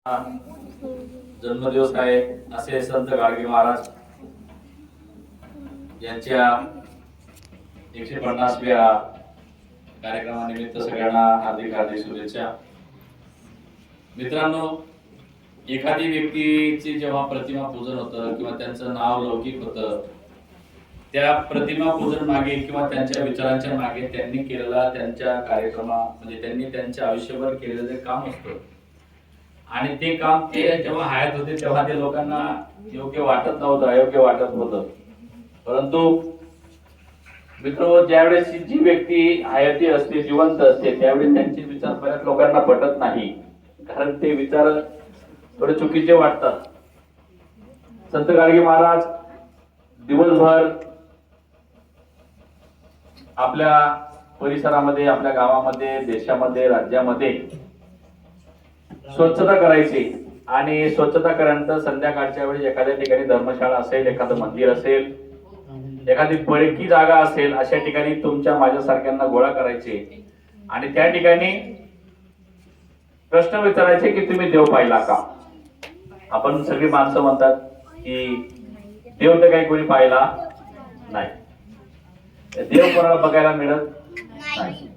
जन्मदिवस आहे असे संत गाडगे महाराज यांच्या 150व्या कार्यक्रमानिमित्त सगळ्यांना हार्दिक हार्दिक शुभेच्छा। मित्रांनो, एखादी व्यक्तीची जेव्हा प्रतिमा पूजन होतं किंवा त्यांचं नाव लौकिक होतं, त्या प्रतिमा पूजन मागे किंवा त्यांच्या विचारांच्या मागे त्यांनी केलेला त्यांच्या कार्यक्रमा म्हणजे त्यांनी त्यांच्या आयुष्यभर केलेले काम असतं आणि ते काम ते जेव्हा हयात होते तेव्हा ते लोकांना योग्य वाटत नव्हतं, अयोग्य वाटत होतं। परंतु मित्र, ज्यावेळेस जी व्यक्ती हयाती असते, जिवंत असते, त्यावेळेस त्यांचे विचार बऱ्याच लोकांना पटत नाही, कारण ते विचार थोडे चुकीचे वाटतात। संत गाडगे महाराज दिवसभर आपल्या परिसरामध्ये, आपल्या गावामध्ये, देशामध्ये, राज्यामध्ये स्वच्छता करायची आणि स्वच्छता केल्यानंतर संध्याकाळच्या वेळी एखाद्या ठिकाणी धर्मशाळा असेल, एखादं मंदिर असेल, एखादी पडकी जागा असेल, अशा ठिकाणी तुमच्या माझ्यासारख्यांना गोळा करायचे आणि त्या ठिकाणी प्रश्न विचारायचे की तुम्ही देव पाहिला का? आपण सगळी माणसं म्हणतात की देव तर काही कोणी पाहिला नाही, देव कोणाला बघायला मिळत नाही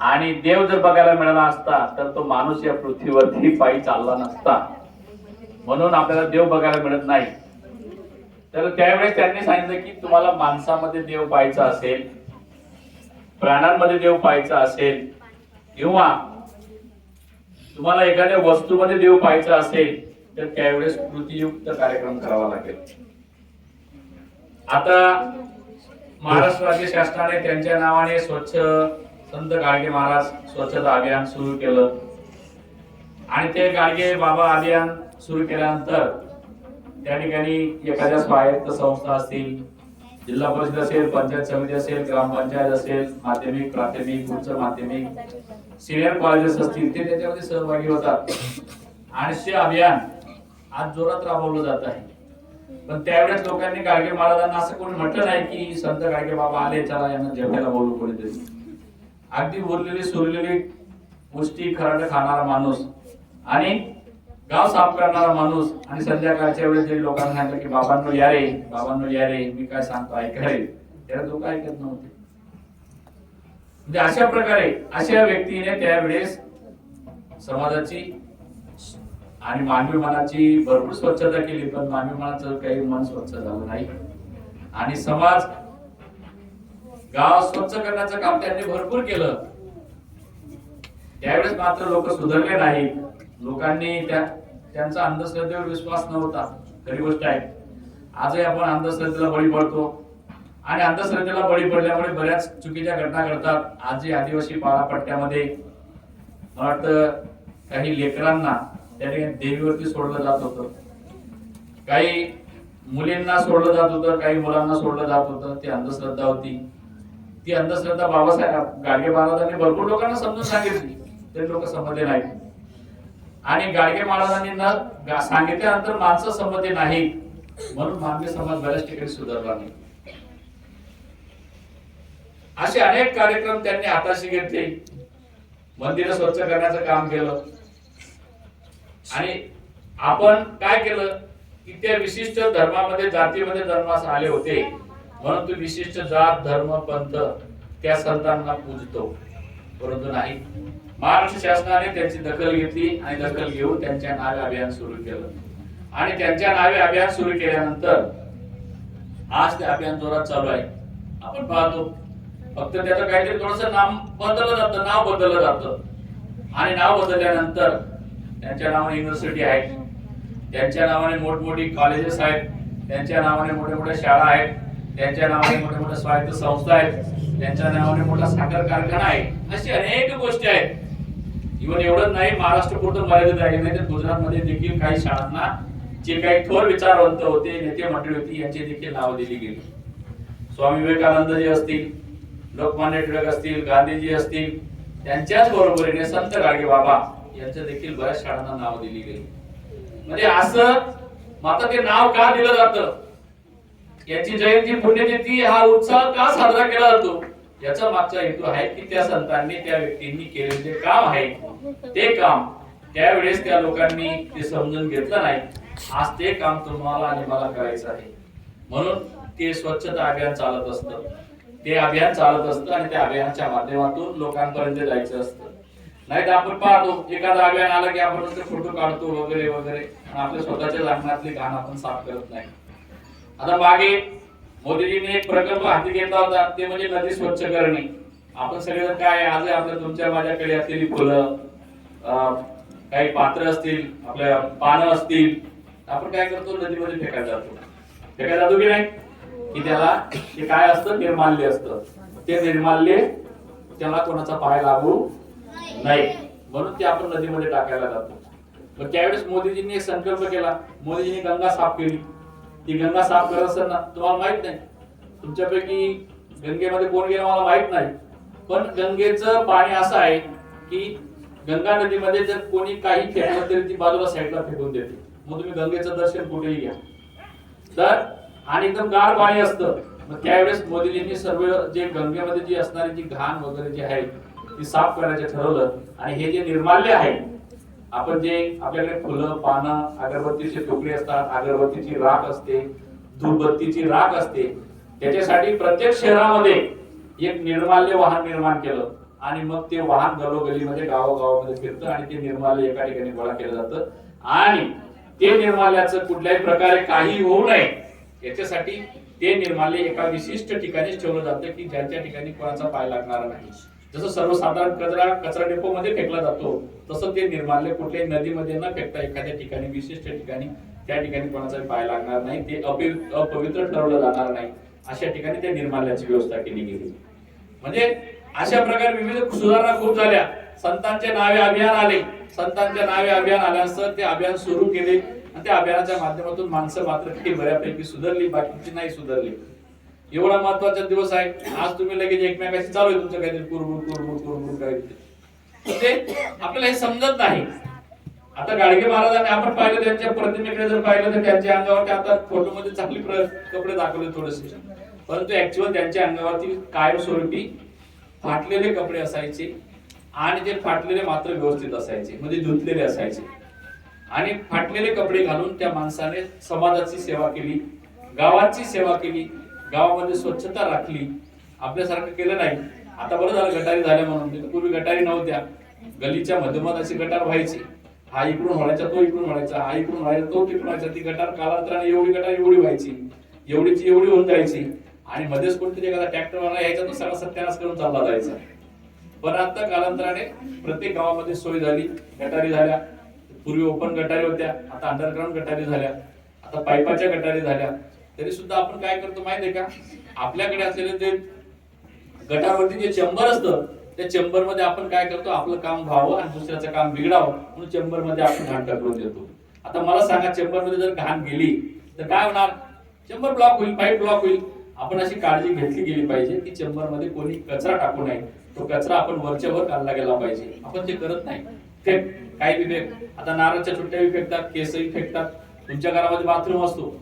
आणि देव जर बघायला मिळाला असता तर तो माणूस या पृथ्वीवरती पायी चालला नसता, म्हणून आपल्याला देव बघायला मिळत नाही। तर त्यावेळेस त्यांनी सांगितलं की तुम्हाला माणसामध्ये देव पाहायचा असेल, प्राण्यांमध्ये देव पाहायचा असेल किंवा तुम्हाला एखाद्या वस्तूमध्ये देव पाहायचा असेल तर त्यावेळेस कृतीयुक्त कार्यक्रम करावा लागेल। आता महाराष्ट्र राज्य शासनाने त्यांच्या नावाने स्वच्छ संत गाडगे महाराज स्वच्छता अभियान सुरू केलं आणि ते गाडगे बाबा अभियान सुरू केल्यानंतर त्या ठिकाणी एखाद्या स्वायत्त संस्था असतील, जिल्हा परिषद असेल, पंचायत समिती असेल, ग्रामपंचायत असेल, माध्यमिक, प्राथमिक, उच्च माध्यमिक, सिनियर कॉलेजेस असतील, ते त्याच्यामध्ये सहभागी होतात आणि ते अभियान आज जोरात राबवलं जात आहे। पण त्यावेळेस लोकांनी गाडगे महाराजांना असं कोणी म्हटलं नाही की संत गाडगे बाबा आले, चला यांना जेवायला बोलू कोणीतरी। अगदी उरलेली सुरलेली गोष्टी खराट खाणारा माणूस आणि गाव साफ करणारा माणूस आणि संध्याकाळच्या वेळेस जे लोकांना सांगितलं की बाबांनो या रे, बाबांनो या रे, मी काय सांगतो ऐका रे, त्याला लोक ऐकत नव्हते। म्हणजे अशा प्रकारे अशा व्यक्तीने त्यावेळेस समाजाची आणि मानवी मनाची भरपूर स्वच्छता केली, पण मानवी मनाचं काही मन स्वच्छ झालं नाही आणि समाज गाव स्वच्छ करण्याचं काम त्यांनी भरपूर केलं। त्यावेळेस मात्र लोक सुधारले नाहीत, लोकांनी त्यांचा अंधश्रद्धेवर विश्वास नव्हता, खरी गोष्ट आहे। आजही आपण अंधश्रद्धेला बळी पडतो आणि अंधश्रद्धेला बळी पडल्यामुळे बऱ्याच चुकीच्या घटना घडतात। आजही आदिवासी पाडापट्ट्यामध्ये मला वाटतं काही लेकरांना त्या ठिकाणी देवीवरती सोडलं जात होतं, काही मुलींना सोडलं जात होतं, काही मुलांना सोडलं जात होतं, ती अंधश्रद्धा होती। ती अंधश्रद्धा बाबासाहेब गाडगे महाराजांनी भरपूर लोकांना समजून सांगितली, ते लोक समजले नाही आणि गाडगे महाराजांनी सांगितल्यानंतर माणसं समजले नाही, म्हणून मानवी समाज बऱ्याच ठिकाणी सुधारला नाही। असे अनेक कार्यक्रम त्यांनी हाताशी घेतले, मंदिरं स्वच्छ करण्याचं काम केलं आणि आपण काय केलं की त्या विशिष्ट धर्मामध्ये, जातीमध्ये जन्मास आले होते म्हणून तू विशिष्ट जात, धर्म, पंथ त्या संतांना पूजतो, परंतु नाही, महाराष्ट्र शासनाने त्यांची दखल घेतली आणि दखल घेऊन त्यांच्या नावे अभियान सुरू केलं आणि त्यांच्या नावे अभियान सुरू केल्यानंतर आज ते अभियान जोरात चालू आहे। आपण पाहतो फक्त त्याचं काहीतरी थोडंसं नाम बदललं जातं, नाव बदललं जातं आणि नाव बदलल्यानंतर त्यांच्या नावाने युनिव्हर्सिटी आहेत, त्यांच्या नावाने मोठमोठी कॉलेजेस आहेत, त्यांच्या नावाने मोठ्या मोठ्या शाळा आहेत, त्यांच्या नावाने मोठ्या मोठ्या स्वायत्त संस्था आहेत, त्यांच्या नावाने मोठा साखर कारखाना आहे, अशी अनेक गोष्टी आहेत। इव्हन एवढंच नाही, महाराष्ट्र पुरतं मर्यादित आहे नाही, तर गुजरातमध्ये देखील काही शाळांना जे काही थोर विचारवंत होते, नेते मंडळी होती, यांची देखील नाव दिली गेली। स्वामी विवेकानंद जी असतील, लोकमान्य टिळक असतील, गांधीजी असतील, त्यांच्याच बरोबरीने संत गाडगे बाबा यांच्या देखील बऱ्याच शाळांना नाव दिली गेली। म्हणजे असं मात्र ते नाव का दिलं जातं, याची जयंती, पुण्यतिथी, हा उत्सव का साजरा केला जातो, याचा मागचा हेतू आहे की त्या संतांनी, त्या व्यक्तींनी केलेले काम आहे ते काम त्यावेळेस त्या लोकांनी ते समजून घेतलं नाही. आज ते काम तुम्हाला आणि मला करायचं आहे, म्हणून ते स्वच्छता अभियान चालत असतं. ते अभियान चालत असतं आणि त्या अभियानाच्या माध्यमातून लोकांपर्यंत जायचं असतं. नाही तर आपण पाहतो एखादं अभियान आलं की आपण फोटो काढतो वगैरे वगैरे, आपल्या स्वतःच्या अंगणातली घाण आपण साफ करत नाही. आता मागे मोदीजींनी एक प्रकल्प हाती घेतला होता, ते म्हणजे नदी स्वच्छ करणे. आपण सगळेजण काय आज आपल्या तुमच्या माझ्याकडे असलेली फुलं, काही पात्र असतील, आपल्या पानं असतील, आपण काय करतो नदीमध्ये फेकायला जातो. फेकायला जातो की नाही, की त्याला ते काय असतं, निर्माल्य असतं. ते निर्माल्य त्याला कोणाचा पाय लागू नाही, म्हणून ते आपण नदीमध्ये टाकायला जातो. मग त्यावेळेस मोदीजींनी एक संकल्प केला. मोदीजींनी गंगा साफ केली. ती गंगा साफ करत असताना तुम्हाला माहित नाही, तुमच्यापैकी गंगेमध्ये कोण गेलं मला माहित नाही, पण गंगेचं पाणी असं आहे की गंगा नदीमध्ये जर कोणी काही फेकलं तरी ती बाजूला साईडला फेकून देते. मग तुम्ही गंगेचं दर्शन कुठेही घ्या तर, आणि एकदम गार पाणी असतं. मग त्यावेळेस मोदीजींनी सर्व जे गंगेमध्ये जी असणारी जी घाण वगैरे जी आहे ती साफ करायचं ठरवलं. आणि हे जे निर्माल्य आहे, आपण जे आपल्याकडे फुलं, पानं, अगरबत्तीचे तुकडे असतात, अगरबत्तीची राख असते, धूपबत्तीची राख असते, त्याच्यासाठी प्रत्येक शहरामध्ये एक निर्माल्य वाहन निर्माण केलं. आणि मग ते वाहन गलोगलीमध्ये गावोगावामध्ये फिरतं आणि ते निर्माल्य एका ठिकाणी गोळा केलं जातं. आणि ते निर्माल्याचं कुठल्याही प्रकारे काही होऊ नये याच्यासाठी ते निर्माल्य एका विशिष्ट ठिकाणी ठेवलं जातं की ज्याच्या ठिकाणी कोणाचा पाय लागणार नाही. जसं सर्वसाधारण कचरा डेपो मध्ये फेकला जातो, तसं ते निर्माल्य कुठल्याही नदीमध्ये न फेकता एखाद्या ठिकाणी विशिष्ट ठिकाणी, त्या ठिकाणी कोणाचा पाय लागणार नाही, ते अपवित्र ठरवलं जाणार नाही, अशा ठिकाणी त्या निर्माल्याची व्यवस्था केली गेली. म्हणजे अशा प्रकारे विविध सुधारणा खूप झाल्या. संतांचे नावे अभियान आले. संतांच्या नावे अभियान आल्यानंतर ते अभियान सुरू केले आणि त्या अभियानाच्या माध्यमातून माणसं मात्र काही बऱ्यापैकी सुधारली, बाकीची नाही सुधारली. एवढा महत्वाचा दिवस आहे. आज तुम्ही लगेच एकमेकाशी चालू आहे तुमचं काहीतरी कुरबुर कुरबुर कुरबुर काय ते आपल्याला हे समजत नाही. आता गाडगे महाराजांनी आपण पाहिलं, त्यांच्या प्रतिमेकडे जर पाहिलं तर त्यांच्या अंगावरती आता फोटो मध्ये चांगले कपडे दाखवले थोडेसे, परंतु ऍक्च्युअल त्यांच्या अंगावरती कायमस्वरूपी फाटलेले कपडे असायचे आणि ते फाटलेले मात्र व्यवस्थित असायचे, म्हणजे धुतलेले असायचे. आणि फाटलेले कपडे घालून त्या माणसाने समाजाची सेवा केली, गावाची सेवा केली, गावामध्ये स्वच्छता राखली. आपल्यासारखं केलं नाही. आता बरं झालं गटारी झाल्या म्हणून, पूर्वी गटारी नव्हत्या. गलीच्या मधोमध अशी गटार व्हायची, हा इकडून व्हायचा, तो इकडून व्हायचा, हा इकडून व्हायचा, तो तिकडून व्हायचा. ती गटार कालांतराने एवढी गटार एवढी व्हायची, एवढीची एवढी होऊन जायची. आणि मध्येच कोणतरी एखादा ट्रॅक्टरवाला यायचा तो सगळा सत्यानाश करून चालला जायचा. पण आता कालांतराने प्रत्येक गावामध्ये सोय झाली, गटारी झाल्या. पूर्वी ओपन गटारी होत्या, आता अंडरग्राऊंड गटारी झाल्या, आता पाईपाच्या गटारी झाल्या. तरी सुद्धा आपण काय करतो माहितीये का, आपल्याकडे असलेले जे गटारवरती जे चेंबर असतं, त्या चेंबर मध्ये आपण काय करतो, आपलं काम व्हावं आणि दुसऱ्याचं काम बिघडावं म्हणून चेंबर मध्ये आपण घाण टाकून देतो. आता मला सांगा, चेंबर मध्ये जर घाण गेली तर काय होणार, चेंबर ब्लॉक होईल, पाईप ब्लॉक होईल. आपण अशी काळजी घेतली गेली पाहिजे की चेंबर मध्ये कोणी कचरा टाकू नये, तो कचरा आपण वरच्या वर काढला गेला पाहिजे. आपण ते करत नाही. फेक काही विवेक, आता नारळच्या सुट्ट्या फेकतात, केसही फेकतात. तुमच्या घरामध्ये बाथरूम असतो,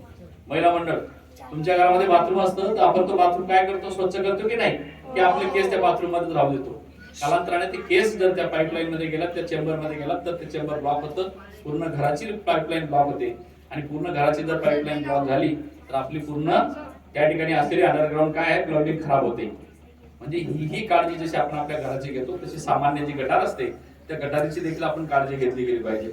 महिला मंडळ, तुमच्या घरामध्ये बाथरूम असतं तर आपण तो बाथरूम काय करतो, स्वच्छ करतो की नाही, की आपले केस त्या बाथरूम मध्येच राहू देतो. कालांतराने ते केस जर त्या पाईपलाईन मध्ये गेला, त्या चेंबर मध्ये गेला तर ते चेंबर ब्लॉक होतं, पूर्ण घराची पाईपलाईन ब्लॉक होते. आणि पूर्ण घराची जर पाईपलाईन ब्लॉक झाली तर आपली पूर्ण त्या ठिकाणी असलेली अंडरग्राऊंड काय आहे, प्लंबिंग खराब होते. म्हणजे ही काळजी जशी आपण आपल्या घराची घेतो, तशी सामान्य जी गटार असते त्या गटारीची देखील आपण काळजी घेतली गेली पाहिजे.